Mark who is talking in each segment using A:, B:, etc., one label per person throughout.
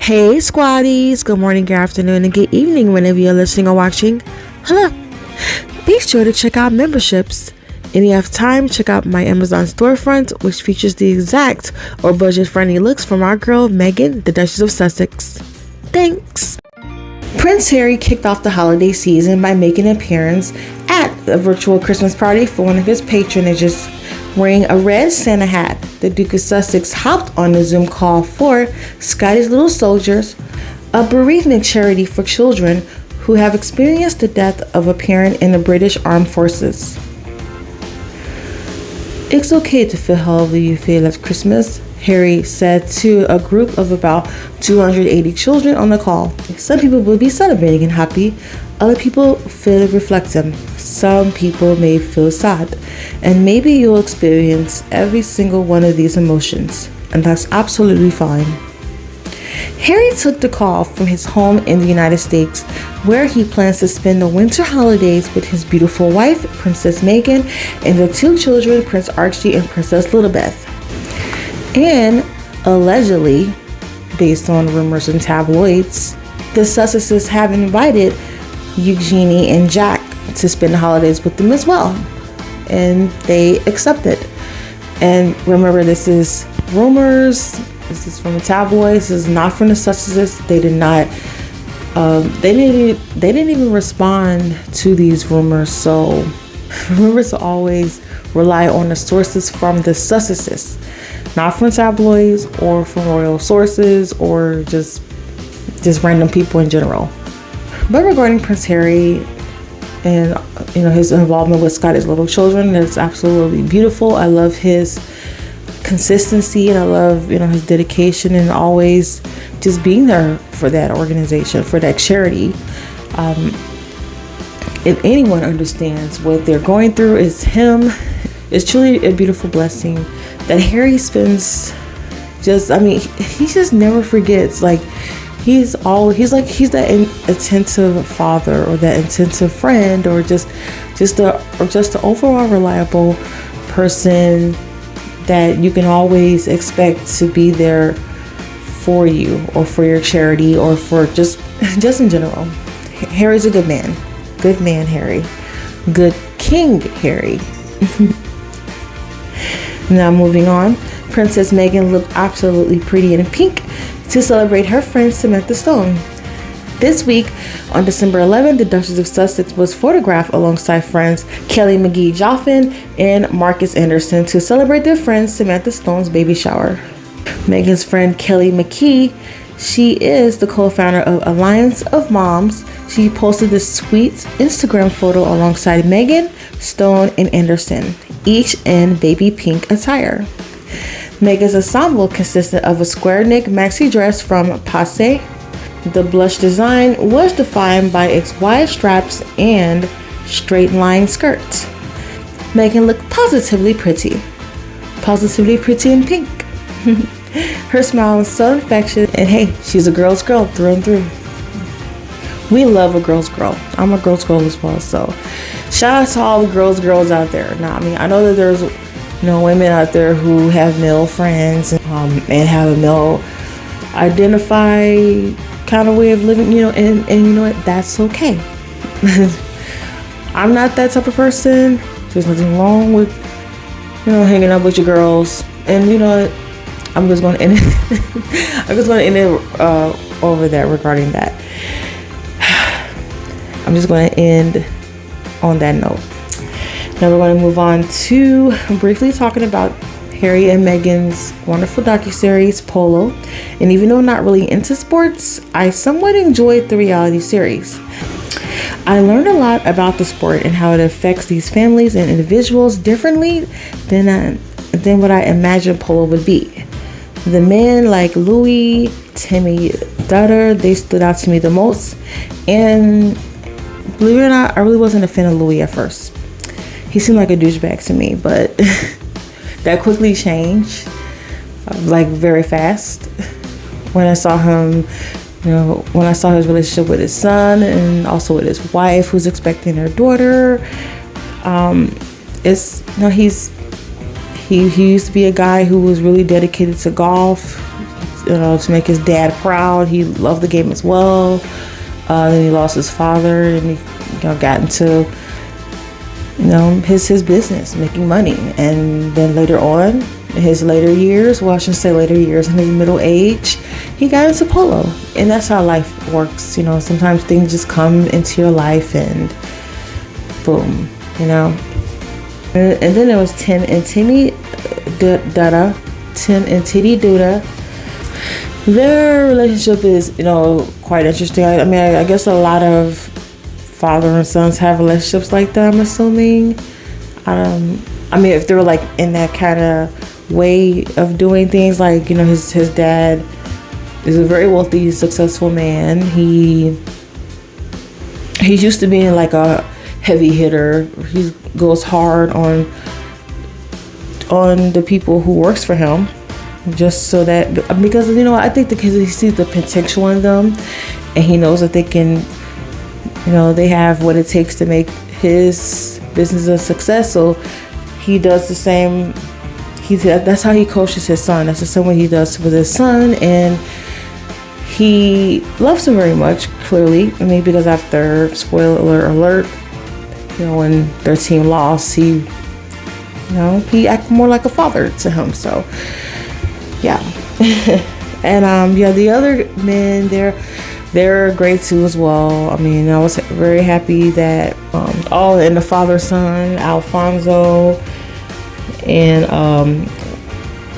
A: Hey squaddies, good morning, good afternoon, and good evening whenever you're listening or watching. Hello. Be sure to check out memberships. And you have time, check out my Amazon storefront, which features the exact or budget-friendly looks from our girl Meghan, the Duchess of Sussex. Thanks. Prince Harry kicked off the holiday season by making an appearance at a virtual Christmas party for one of his patronages. Wearing a red Santa hat, the Duke of Sussex hopped on a Zoom call for Scotty's Little Soldiers, a bereavement charity for children who have experienced the death of a parent in the British Armed Forces. It's okay to feel however you feel at Christmas, Harry said to a group of about 280 children on the call. Some people will be celebrating and happy, other people feel it reflects them. Some people may feel sad, and maybe you'll experience every single one of these emotions, and that's absolutely fine. Harry took the call from his home in the United States, where he plans to spend the winter holidays with his beautiful wife, Princess Meghan, and their two children, Prince Archie and Princess Lilibeth. And allegedly, based on rumors and tabloids, the Sussexes have invited Eugenie and Jack to spend the holidays with them as well, and they accepted. And remember, this is rumors. This is from the tabloids. This is not from the Sussexes. They did not. They didn't even respond to these rumors. So remember to always rely on the sources from the Sussexes, not from tabloids or from royal sources or just random people in general. But regarding Prince Harry and his involvement with Scotty's little children, it's absolutely beautiful. I love his consistency, and I love his dedication and always just being there for that organization, for that charity. If anyone understands what they're going through, it's him. It's truly a beautiful blessing that Harry spends. He just never forgets. Like he's that attentive father or that attentive friend or just the overall reliable person that you can always expect to be there for you or for your charity or for just in general. Harry's a good man. Good man, Harry. Good King Harry. Now moving on, Princess Meghan looked absolutely pretty in pink to celebrate her friend Samantha Stone. This week, on December 11th, the Duchess of Sussex was photographed alongside friends Kelly McGee-Joffin and Marcus Anderson to celebrate their friend Samantha Stone's baby shower. Meghan's friend Kelly McGee, she is the co-founder of Alliance of Moms. She posted this sweet Instagram photo alongside Meghan, Stone, and Anderson, each in baby pink attire. Meghan's ensemble consisted of a square neck maxi dress from Passe. The blush design was defined by its wide straps and straight line skirts. Meghan looked positively pretty in pink. Her smile was so infectious, and hey, she's a girl's girl through and through. We love a girl's girl. I'm a girl's girl as well, so shout out to all the girls out there. Now, I know that there's women out there who have male friends and have a male identify kind of way of living, and you know what, that's okay. I'm not that type of person. There's nothing wrong with hanging out with your girls, and I'm just going to end it over that regarding that. I'm just going to end on that note. Now we're going to move on to briefly talking about Harry and Meghan's wonderful docuseries Polo. And even though I'm not really into sports, I somewhat enjoyed the reality series. I learned a lot about the sport and how it affects these families and individuals differently than what I imagined polo would be. The men like Louis, Timmy Dutter, they stood out to me the most. And believe it or not, I really wasn't a fan of Louis at first. He seemed like a douchebag to me, but that quickly changed, very fast. When I saw him, when I saw his relationship with his son and also with his wife, who's expecting their daughter, he used to be a guy who was really dedicated to golf, to make his dad proud. He loved the game as well. Then he lost his father, and he got into his business, making money. And then later on, in his later years, well, I shouldn't say later years, in his middle age, he got into polo. And that's how life works. Sometimes things just come into your life and boom, And then there was Tim and Titty Duda. Their relationship is, quite interesting. I guess a lot of father and sons have relationships like that, I'm assuming. If they were like in that kind of way of doing things, like, his dad is a very wealthy, successful man. He's used to being like a heavy hitter. He goes hard on the people who works for him, just so that, because I think because he sees the potential in them, and he knows that they can, they have what it takes to make his business a success. So he does the same. That's how he coaches his son. That's the same way he does with his son, and he loves him very much. Clearly, because after, spoiler alert, when their team lost, he acted more like a father to him. So yeah. And the other men, they're great too as well. I was very happy that and the father son, Alfonso, and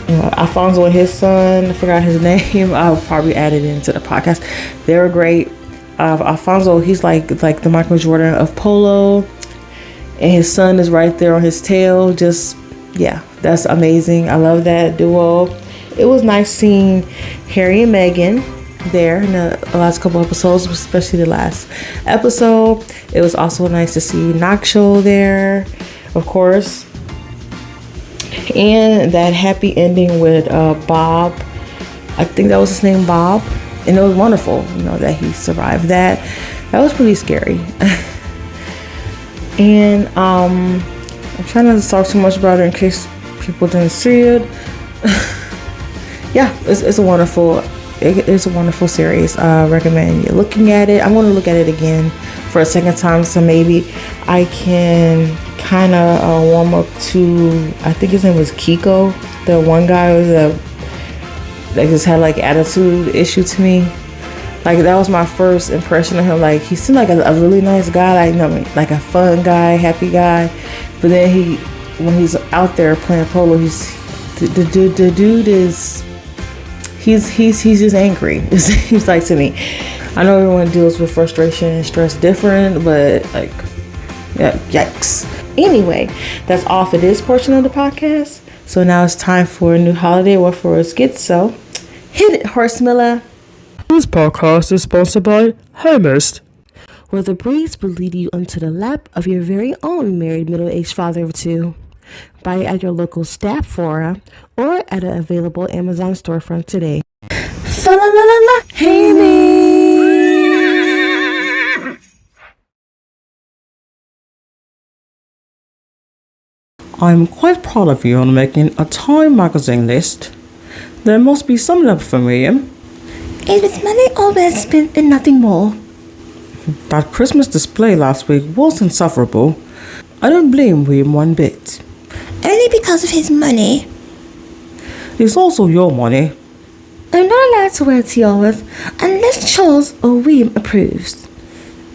A: Alfonso and his son, I forgot his name. I'll probably add it into the podcast. They were great. Alfonso, he's like the Michael Jordan of polo, and his son is right there on his tail. Just, yeah, that's amazing. I love that duo. It was nice seeing Harry and Meghan there in the last couple episodes, especially the last episode. It was also nice to see Naksho there, of course. And that happy ending with Bob. I think that was his name, Bob. And it was wonderful, that he survived that. That was pretty scary. And I'm trying not to talk too much about it in case people didn't see it. Yeah, it's a wonderful series. I recommend you looking at it. I'm going to look at it again for a second time, so maybe I can kind of warm up to, I think his name was Kiko, the one guy who was that just had like attitude issue to me. Like, that was my first impression of him. Like, he seemed like a really nice guy, like a fun guy, happy guy. But then when he's out there playing polo, the dude is, he's just angry. He's like, to me. I know everyone deals with frustration and stress different, but like, yeah, yikes. Anyway, that's all for this portion of the podcast. So now it's time for a new holiday or for a skit. So hit it, Horse Miller.
B: This podcast is sponsored by Hermest,
A: where the breeze will lead you onto the lap of your very own married middle-aged father of two. Buy it at your local staff fora or at an available Amazon storefront today. Fa-la-la-la-la, hey me!
B: I'm quite proud of you on making a Time magazine list. There must be some love for William.
A: It was money all well spent and nothing more.
B: That Christmas display last week was insufferable. I don't blame William one bit.
A: Only because of his money.
B: It's also your money.
A: I'm not allowed to wear tiaras unless Charles or William approves.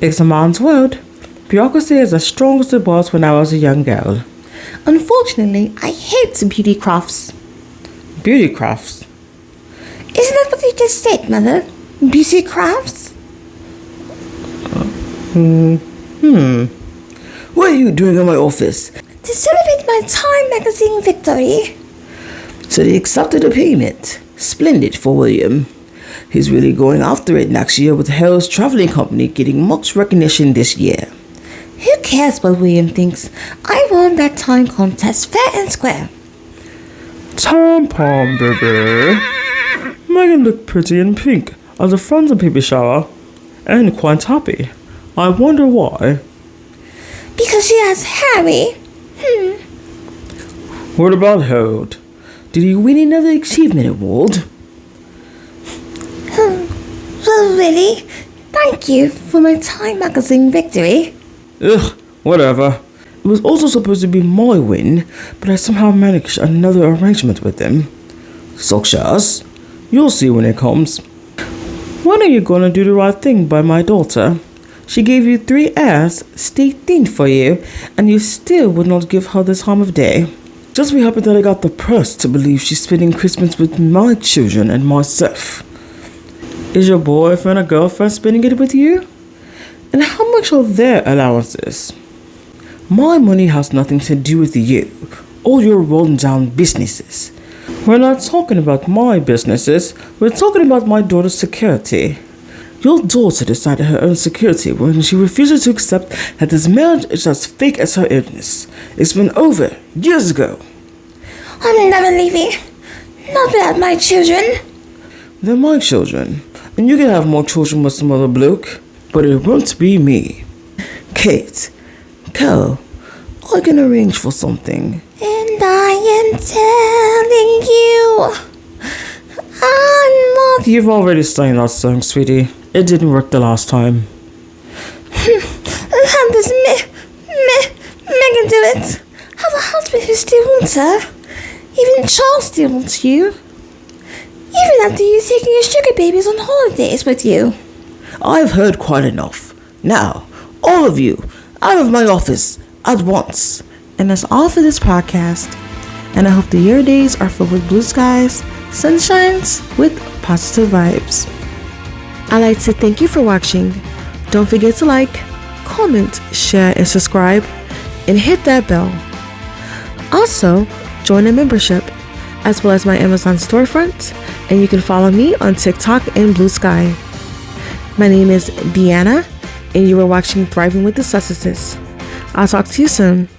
B: It's a man's word. Bureaucracy is as strong as it was when I was a young girl.
A: Unfortunately, I hate beauty crafts.
B: Beauty crafts?
A: Isn't that what you just said, Mother? Beauty crafts?
B: What are you doing in my office?
A: To celebrate my Time magazine victory.
B: So they accepted the payment. Splendid for William. He's really going after it next year with Hell's traveling company getting much recognition this year.
A: Who cares what William thinks? I won that Time contest fair and square.
B: Time palm, baby. Meghan looked pretty in pink at the front of baby shower and quite happy. I wonder why.
A: Because she has Harry.
B: What about Harold? Did he win another achievement award?
A: Well, really, thank you for my Time magazine victory.
B: Ugh, whatever. It was also supposed to be my win, but I somehow managed another arrangement with them. Success. You'll see when it comes. When are you gonna do the right thing by my daughter? She gave you 3 heirs, stayed thin for you, and you still would not give her the time of day. Just be happy that I got the press to believe she's spending Christmas with my children and myself. Is your boyfriend or girlfriend spending it with you? And how much are their allowances? My money has nothing to do with you or your rolling down businesses. We're not talking about my businesses, we're talking about my daughter's security. Your daughter decided her own security when she refuses to accept that this marriage is as fake as her illness. It's been over years ago.
A: I'm never leaving. Not without my children.
B: They're my children, and you can have more children with some other bloke, but it won't be me. Kate, go. I can arrange for something.
A: And I am telling you, I'm not.
B: You've already sang that song, sweetie. It didn't work the last time.
A: How does Meghan do it? Have a husband who still wants her. Even Charles still wants you. Even after you taking your sugar babies on holidays with you.
B: I've heard quite enough. Now, all of you, out of my office, at once.
A: And that's all for this podcast. And I hope that your days are filled with blue skies, sunshines, with positive vibes. I'd like to thank you for watching. Don't forget to like, comment, share, and subscribe, and hit that bell. Also, join a membership, as well as my Amazon storefront, and you can follow me on TikTok and Blue Sky. My name is Deanna, and you are watching Thriving with the Sussexes. I'll talk to you soon.